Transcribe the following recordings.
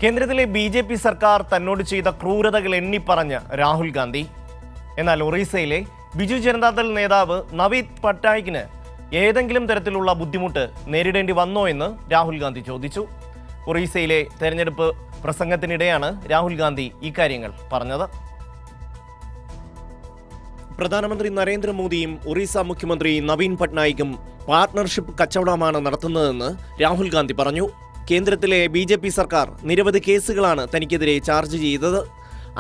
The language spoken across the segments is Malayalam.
കേന്ദ്രത്തിലെ ബി.ജെ.പി. സർക്കാർ തന്നോട് ചെയ്ത ക്രൂരതകൾ എണ്ണിപ്പറഞ്ഞ് രാഹുൽ ഗാന്ധി. എന്നാൽ ഒറീസയിലെ ബിജു ജനതാദൾ നേതാവ് നവീൻ പട്നായിക്കിന് ഏതെങ്കിലും തരത്തിലുള്ള ബുദ്ധിമുട്ട് നേരിടേണ്ടി വന്നോ എന്ന് രാഹുൽ ഗാന്ധി ചോദിച്ചു. ഒറീസയിലെ തെരഞ്ഞെടുപ്പ് പ്രസംഗത്തിനിടെയാണ് രാഹുൽ ഗാന്ധി ഇക്കാര്യങ്ങൾ പറഞ്ഞത്. പ്രധാനമന്ത്രി നരേന്ദ്രമോദിയും ഒറീസ മുഖ്യമന്ത്രി നവീൻ പട്നായിക്കും പാർട്ണർഷിപ്പ് കച്ചവടമാണ് നടത്തുന്നതെന്ന് രാഹുൽ ഗാന്ധി പറഞ്ഞു. കേന്ദ്രത്തിലെ ബി.ജെ.പി. സർക്കാർ നിരവധി കേസുകളാണ് തനിക്കെതിരെ ചാർജ് ചെയ്തത്.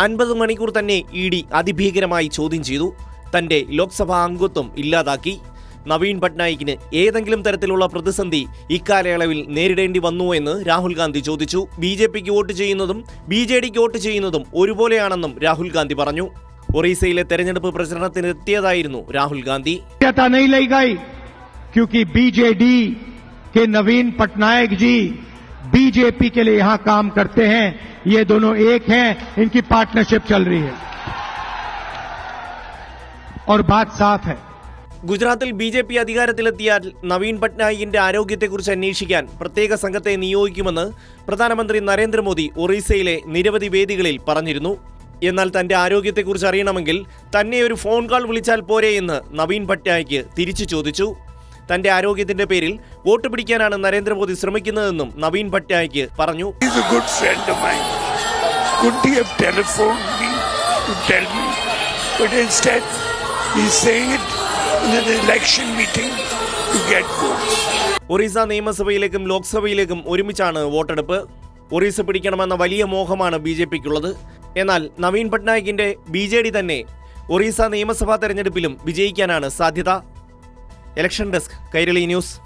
50 മണിക്കൂർ തന്നെ ഇ.ഡി. അതിഭീകരമായി ചോദ്യം ചെയ്തു. തന്റെ ലോക്സഭാ അംഗത്വം ഇല്ലാതാക്കി. നവീൻ പട്നായിക്കിന് ഏതെങ്കിലും തരത്തിലുള്ള പ്രതിസന്ധി ഇക്കാലയളവിൽ നേരിടേണ്ടി വന്നുവോ എന്ന് രാഹുൽ ഗാന്ധി ചോദിച്ചു. ബി.ജെ.പിക്ക് വോട്ട് ചെയ്യുന്നതും ബി.ജെ.ഡിക്ക് വോട്ട് ചെയ്യുന്നതും ഒരുപോലെയാണെന്നും രാഹുൽ ഗാന്ധി പറഞ്ഞു. ഒറീസയിലെ തെരഞ്ഞെടുപ്പ് പ്രചരണത്തിനെത്തിയതായിരുന്നു രാഹുൽ ഗാന്ധി. बीजेडी के नवीन पटनायक जी बीजेपी के लिए यहां काम करते हैं, ये दोनों एक हैं, इनकी पार्टनरशिप चल रही है और बात साफ है. ഗുജറാത്തിൽ ബി.ജെ.പി. അധികാരത്തിലെത്തിയാൽ നവീൻ പട്നായിക്കിന്റെ ആരോഗ്യത്തെക്കുറിച്ച് അന്വേഷിക്കാൻ പ്രത്യേക സംഘത്തെ നിയോഗിക്കുമെന്ന് പ്രധാനമന്ത്രി നരേന്ദ്രമോദി ഒറീസയിലെ നിരവധി വേദികളിൽ പറഞ്ഞിരുന്നു. എന്നാൽ തന്റെ ആരോഗ്യത്തെക്കുറിച്ച് അറിയണമെങ്കിൽ തന്നെ ഒരു ഫോൺ കോൾ വിളിച്ചാൽ പോരെ എന്ന് നവീൻ പട്നായിക്ക് തിരിച്ചു ചോദിച്ചു. തന്റെ ആരോഗ്യത്തിന്റെ പേരിൽ വോട്ട് പിടിക്കാനാണ് നരേന്ദ്രമോദി ശ്രമിക്കുന്നതെന്നും നവീൻ പട്നായിക്ക് പറഞ്ഞു. ഒറീസ നിയമസഭയിലേക്കും ലോക്സഭയിലേക്കും ഒരുമിച്ചാണ് വോട്ടെടുപ്പ്. ഒറീസ പിടിക്കണമെന്ന വലിയ മോഹമാണ് ബി.ജെ.പിക്കുള്ളത്. എന്നാൽ നവീൻ പട്നായിക്കിന്റെ ബി.ജെ.ഡി. തന്നെ ഒറീസ നിയമസഭാ തെരഞ്ഞെടുപ്പിലും വിജയിക്കാനാണ് സാധ്യത. Election desk, Kairali news.